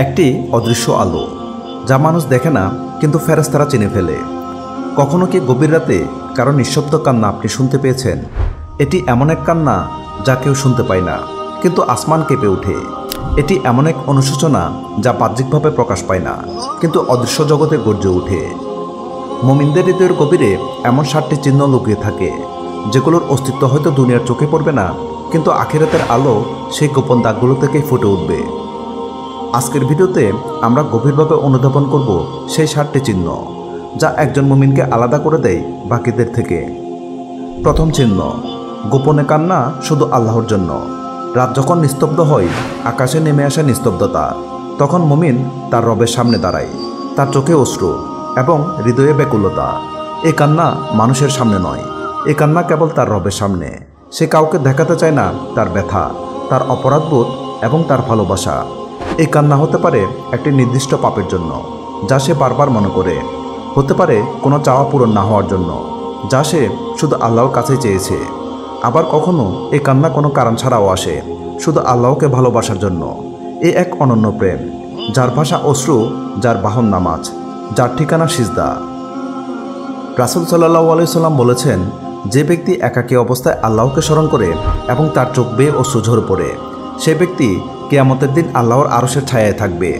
একটি অদৃশ্য আলো, যা মানুষ দেখে না কিন্তু ফেরেশতারা চিনে ফেলে। কখনো কি গভীর রাতে কারো নিঃশব্দ কান্না আপনি শুনতে পেয়েছেন? এটি এমন এক কান্না যা কেউ শুনতে পায় না, কিন্তু আসমান কেঁপে ওঠে। এটি এমন এক অনুশোচনা যা বাহ্যিকভাবে প্রকাশ পায় না, কিন্তু অদৃশ্য জগতে গর্জে ওঠে। মুমিনদের হৃদয়ের গভীরে এমন 7টি চিহ্ন লুকিয়ে থাকে, যেগুলোর অস্তিত্ব হয়তো দুনিয়ার চোখে পড়বে না, কিন্তু আখিরাতের আলো সেই গোপন দাগগুলো থেকেই ফুটে উঠবে। আজকের ভিডিওতে আমরা গভীরভাবে অনুধাবন করব সেই 7টি চিহ্ন, যা একজন মুমিনকে আলাদা করে দেয় বাকিদের থেকে। প্রথম চিহ্ন, গোপনে কান্না শুধু আল্লাহর জন্য। রাত যখন নিস্তব্ধ হয়, আকাশে নেমে আসে নিস্তব্ধতা, তখন মুমিন তার রবের সামনে দাঁড়ায়। তার চোখে অশ্রু এবং হৃদয়ে ব্যাকুলতা। এই কান্না মানুষের সামনে নয়, এই কান্না কেবল তার রবের সামনে। সে কাউকে দেখাতে চায় না তার ব্যথা, তার অপরাধবোধ এবং তার ভালোবাসা। এই কান্না হতে পারে একটি নির্দিষ্ট পাপের জন্য, যা সে বারবার মনে করে। হতে পারে কোনো চাওয়া পূরণ না হওয়ার জন্য, যা সে শুধু আল্লাহর কাছেই চেয়েছে। আবার কখনো এই কান্না কোনো কারণ ছাড়াও আসে, শুধু আল্লাহকে ভালোবাসার জন্য। এ এক অনন্য প্রেম, যার ভাষা অশ্রু, যার বাহন নামাজ, যার ঠিকানা সিজদা। রাসূল সাল্লাল্লাহু আলাইহি সাল্লাম বলেছেন, যে ব্যক্তি একাকী অবস্থায় আল্লাহকে স্মরণ করে এবং তার চোখ বেয়ে অশ্রু ঝরে পড়ে, সে ব্যক্তি কিয়ামতের দিন আল্লাহর আরশের ছায়ায় থাকবে।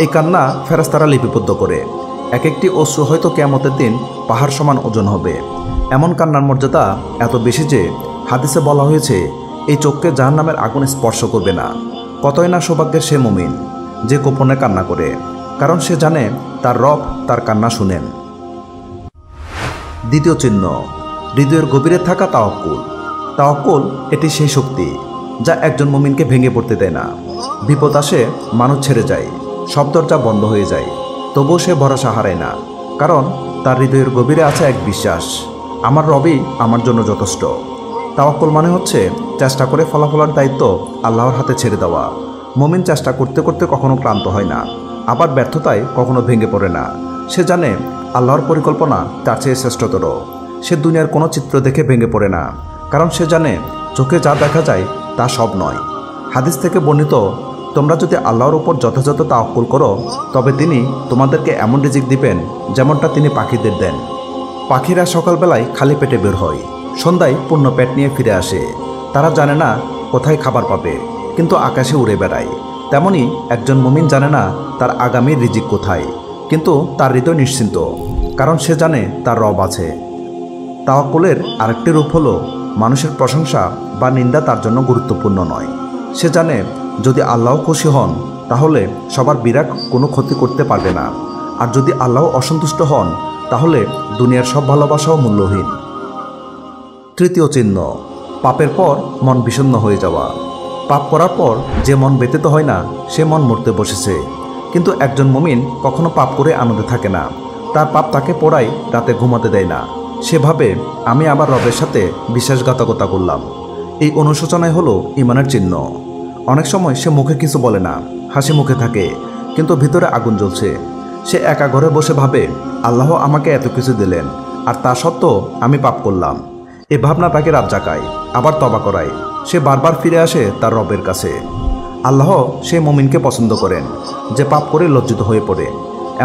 এই কান্না ফেরেশতারা লিপিবদ্ধ করে। এক একটি অশ্রু হয়তো কিয়ামতের দিন পাহাড় সমান ওজন হবে। এমন কান্নার মর্যাদা এত বেশি যে হাদিসে বলা হয়েছে, এই চোখকে জাহান্নামের আগুন স্পর্শ করবে না। কতই না সৌভাগ্যের সে মুমিন যে গোপনে কান্না করে, কারণ সে জানে তার রব তার কান্না শুনেন। দ্বিতীয় চিহ্ন, হৃদয়ের গভীরে থাকা তাওয়াক্কুল। তাওয়াক্কুল এটি সেই শক্তি যা একজন মুমিনকে ভেঙে পড়তে দেয় না। বিপদ আসে, মানুষ ছেড়ে যায়, সব দরজা বন্ধ হয়ে যায়, তবুও সে ভরসা হারায় না, কারণ তার হৃদয়ের গভীরে আছে এক বিশ্বাস, আমার রবই আমার জন্য যথেষ্ট। তাওয়াক্কুল মানে হচ্ছে চেষ্টা করে ফলাফলের দায়িত্ব আল্লাহর হাতে ছেড়ে দেওয়া। মুমিন চেষ্টা করতে করতে কখনো ক্লান্ত হয় না, আবার ব্যর্থতায় কখনো ভেঙে পড়ে না। সে জানে আল্লাহর পরিকল্পনা তার চেয়ে শ্রেষ্ঠতর। সে দুনিয়ার কোনো চিত্র দেখে ভেঙে পড়ে না, কারণ সে জানে চোখে যা দেখা যায় তা সব নয়। হাদিস থেকে বর্ণিত, তোমরা যদি আল্লাহর উপর যথাযথ তাওয়াক্কুল করো, তবে তিনি তোমাদেরকে এমন রিজিক দিবেন যেমনটা তিনি পাখিদের দেন। পাখিরা সকালবেলায় খালি পেটে বের হয়, সন্ধ্যায় পূর্ণ পেট নিয়ে ফিরে আসে। তারা জানে না কোথায় খাবার পাবে, কিন্তু আকাশে উড়ে বেড়ায়। তেমনি একজন মুমিন জানে না তার আগামী রিজিক কোথায়, কিন্তু তার হৃদয় নিশ্চিন্ত, কারণ সে জানে তার রব আছে। তাওয়াক্কুলের আরেকটি রূপ হলো, মানুষের প্রশংসা বা নিন্দা তার জন্য গুরুত্বপূর্ণ নয়। সে জানে যদি আল্লাহ খুশি হন, তাহলে সবার বিরাট কোনো ক্ষতি করতে পারবে না, আর যদি আল্লাহ অসন্তুষ্ট হন, তাহলে দুনিয়ার সব ভালোবাসাও মূল্যহীন। তৃতীয় চিহ্ন, পাপের পর মন বিষণ্ণ হয়ে যাওয়া। পাপ করার পর যে মন ব্যতীত হয় না, সে মন মরতে বসেছে। কিন্তু একজন মুমিন কখনো পাপ করে আনন্দে থাকে না। তার পাপ তাকে পোড়ায়, রাতে ঘুমাতে দেয় না। সে ভাবে, আমি আমার রবের সাথে বিশ্বাসঘাতকতা করলাম। এই অনুশোচনাই হলো ঈমানের চিহ্ন। অনেক সময় সে মুখে কিছু বলে না, হাসি মুখে থাকে, কিন্তু ভিতরে আগুন জ্বলছে। সে একা ঘরে বসে ভাবে, আল্লাহ আমাকে এত কিছু দিলেন, আর তা সত্ত্বেও আমি পাপ করলাম। এ ভাবনা তাকে রাত জাগায়, আবার তওবা করায়। সে বারবার ফিরে আসে তার রবের কাছে। আল্লাহ সেই মুমিনকে পছন্দ করেন যে পাপ করে লজ্জিত হয়ে পড়ে।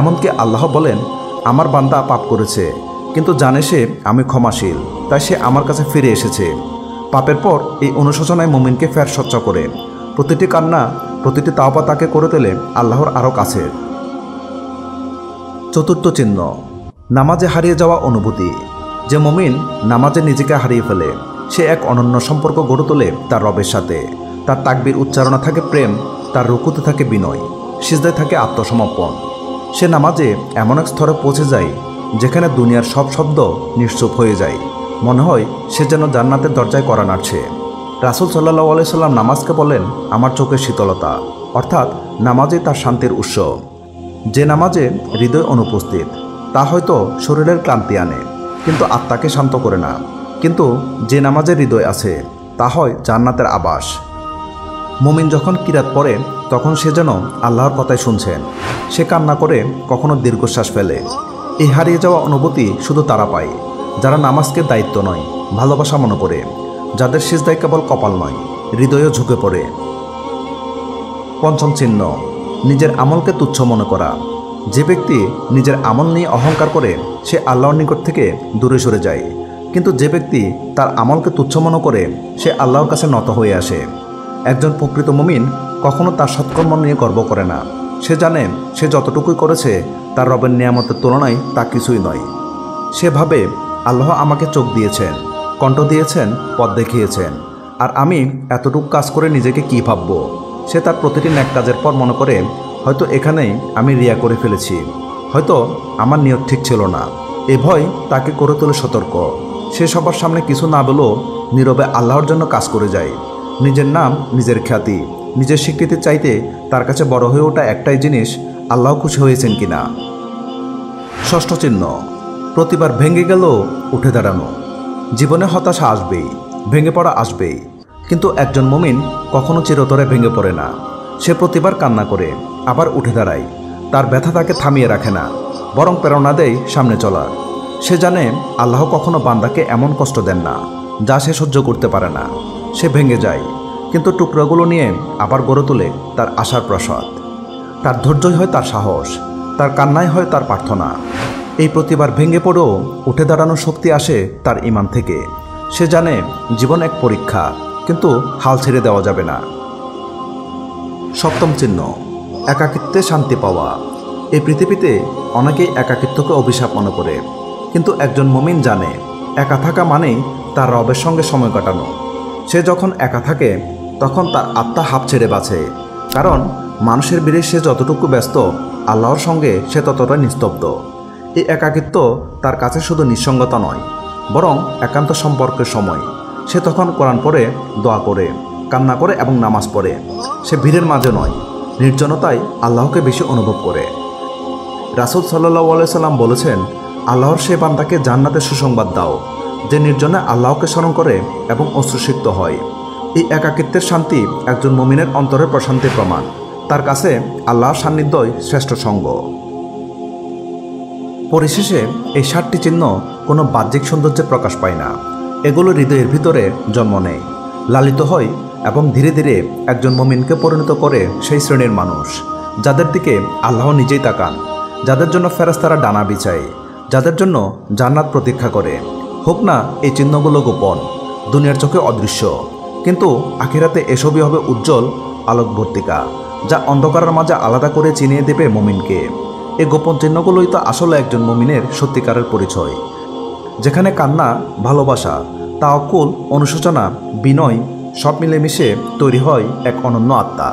এমনকি আল্লাহ বলেন, আমার বান্দা পাপ করেছে, কিন্তু জানে সে আমি ক্ষমাশীল, তাই সে আমার কাছে ফিরে এসেছে। পাপের পর এই অনুশোচনায় মুমিনকে ফের সচ্চা করে। প্রতিটি কান্না, প্রতিটি তাওবা তাকে করে তোলে আল্লাহর আরও কাছে। চতুর্থ চিহ্ন, নামাজে হারিয়ে যাওয়া অনুভূতি। যে মুমিন নামাজে নিজেকে হারিয়ে ফেলে, সে এক অনন্য সম্পর্ক গড়ে তোলে তার রবের সাথে। তার তাকবীর উচ্চারণে থাকে প্রেম, তার রুকুতে থাকে বিনয়, সিজদায় থাকে আত্মসমর্পণ। সে নামাজে এমন এক স্তরে পৌঁছে যায় যেখানে দুনিয়ার সব শব্দ নিশ্চুপ হয়ে যায়। মনে হয় সে যেন জান্নাতের দরজায় কড়া নাড়ছে। রাসূল সাল্লাল্লাহু আলাইহি সাল্লাম নামাজকে বলেন আমার চোখের শীতলতা, অর্থাৎ নামাজে তার শান্তির উৎস। যে নামাজে হৃদয় অনুপস্থিত, তা হয়তো শরীরের ক্লান্তি আনে, কিন্তু আত্মাকে শান্ত করে না। কিন্তু যে নামাজে হৃদয় আছে, তা হয় জান্নাতের আবাস। মুমিন যখন কিরাত পড়ে, তখন সে যেন আল্লাহর কথাই শুনছেন। সে কান্না করে, কখনো দীর্ঘশ্বাস ফেলে। এই হারিয়ে যাওয়া অনুভূতি শুধু তারা পায় যারা নামাজকে দায়িত্ব নয়, ভালোবাসা মনে করে, যাদের সিজদায় কেবল কপাল নয়, হৃদয়ও ঝুঁকে পড়ে। পঞ্চম চিহ্ন, নিজের আমলকে তুচ্ছ মনে করা। যে ব্যক্তি নিজের আমল নিয়ে অহংকার করে সে আল্লাহর নিকট থেকে দূরে সরে যায়, কিন্তু যে ব্যক্তি তার আমলকে তুচ্ছ মনে করে সে আল্লাহর কাছে নত হয়ে আসে। একজন প্রকৃত মুমিন কখনো তার সৎকর্ম নিয়ে গর্ব করে না। সে জানে সে যতটুকুই করেছে তার রবের নিয়ামতের তুলনায় তা কিছুই নয়। সে ভাবে আল্লাহ আমাকে চোখ দিয়েছেন, কণ্ঠ দিয়েছেন, পথ দেখিয়েছেন, আর আমি এতটুকু কাজ করে নিজেকে কী ভাবব। সে তার প্রতিটি ন্যাক কাজের পর মনে করে হয়তো এখানেই আমি রিয়া করে ফেলেছি, হয়তো আমার নিয়ত ঠিক ছিল না। এ ভয় তাকে করে তোলে সতর্ক। সে সবার সামনে কিছু না বলেও নীরবে আল্লাহর জন্য কাজ করে যায়। নিজের নাম, নিজের খ্যাতি, নিজের স্বীকৃতির চাইতে তার কাছে বড় হয়ে ওঠা একটাই জিনিস, আল্লাহ খুশি হয়েছেন কিনা। ষষ্ঠ চিহ্ন, প্রতিবার ভেঙে গেলেও উঠে দাঁড়ানো। জীবনে হতাশা আসবেই, ভেঙে পড়া আসবেই, কিন্তু একজন মুমিন কখনো চিরতরে ভেঙে পড়ে না। সে প্রতিবার কান্না করে আবার উঠে দাঁড়ায়। তার ব্যথা তাকে থামিয়ে রাখে না, বরং প্রেরণা দেয় সামনে চলার। সে জানে আল্লাহ কখনো বান্দাকে এমন কষ্ট দেন না যা সে সহ্য করতে পারে না। সে ভেঙে যায়, কিন্তু টুকরোগুলো নিয়ে আবার গড়ে তোলে তার আশার প্রাসাদ। তার ধৈর্যই হয় তার সাহস, তার কান্নাই হয় তার প্রার্থনা। এই প্রতিবার ভেঙে পড়েও উঠে দাঁড়ানোর শক্তি আসে তার ঈমান থেকে। সে জানে জীবন এক পরীক্ষা, কিন্তু হাল ছেড়ে দেওয়া যাবে না। সপ্তম চিহ্ন, একাকিত্বে শান্তি পাওয়া। এই পৃথিবীতে অনেকেই একাকিত্বকে অভিশাপ মনে করে, কিন্তু একজন মুমিন জানে একা থাকা মানেই তার রবের সঙ্গে সময় কাটানো। সে যখন একা থাকে তখন তার আত্মা হাঁপ ছেড়ে বাঁচে, কারণ মানুষের ভিড়ে সে যতটুকু ব্যস্ত, আল্লাহর সঙ্গে সে ততটা নিস্তব্ধ। এই একাকিত্ব তার কাছে শুধু নিঃসঙ্গতা নয়, বরং একান্ত সম্পর্কের সময়। সে তখন কোরআন পড়ে, দোয়া করে, কান্না করে এবং নামাজ পড়ে। সে ভিড়ের মাঝে নয়, নির্জনতায় আল্লাহকে বেশি অনুভব করে। রাসূল সাল্লাল্লাহু আলাইহি সাল্লাম বলেছেন, আল্লাহর সে বান্দাকে জান্নাতের সুসংবাদ দাও যে নির্জনে আল্লাহকে স্মরণ করে এবং অশ্রুসিক্ত হয়। এই একাকিত্বের শান্তি একজন মুমিনের অন্তরের প্রশান্তির প্রমাণ। তার কাছে আল্লাহর সান্নিধ্যই শ্রেষ্ঠ সঙ্গ। পরিশেষে এই 7টি চিহ্ন কোনো বাহ্যিক সৌন্দর্যে প্রকাশ পায় না। এগুলো হৃদয়ের ভিতরে জন্ম নেয়, লালিত হয় এবং ধীরে ধীরে একজন মুমিনকে পরিণত করে সেই শ্রেণীর মানুষ যাদের দিকে আল্লাহ নিজেই তাকান, যাদের জন্য ফেরেশতারা ডানা বিছায়, যাদের জন্য জান্নাত প্রতীক্ষা করে। হোক না এই চিহ্নগুলো গোপন, দুনিয়ার চোখে অদৃশ্য, কিন্তু আখিরাতে এসবই হবে উজ্জ্বল আলোকবর্তিকা, যা অন্ধকারের মাঝে আলাদা করে চিনিয়ে দেবে মুমিনকে। এই গোপন চিহ্নগুলোই তো আসলে একজন মুমিনের সত্যিকারের পরিচয়, যেখানে কান্না, ভালোবাসা, তাওয়াক্কুল, অনুশোচনা, বিনয় সব মিলেমিশে তৈরি হয় এক অনন্য আত্মা।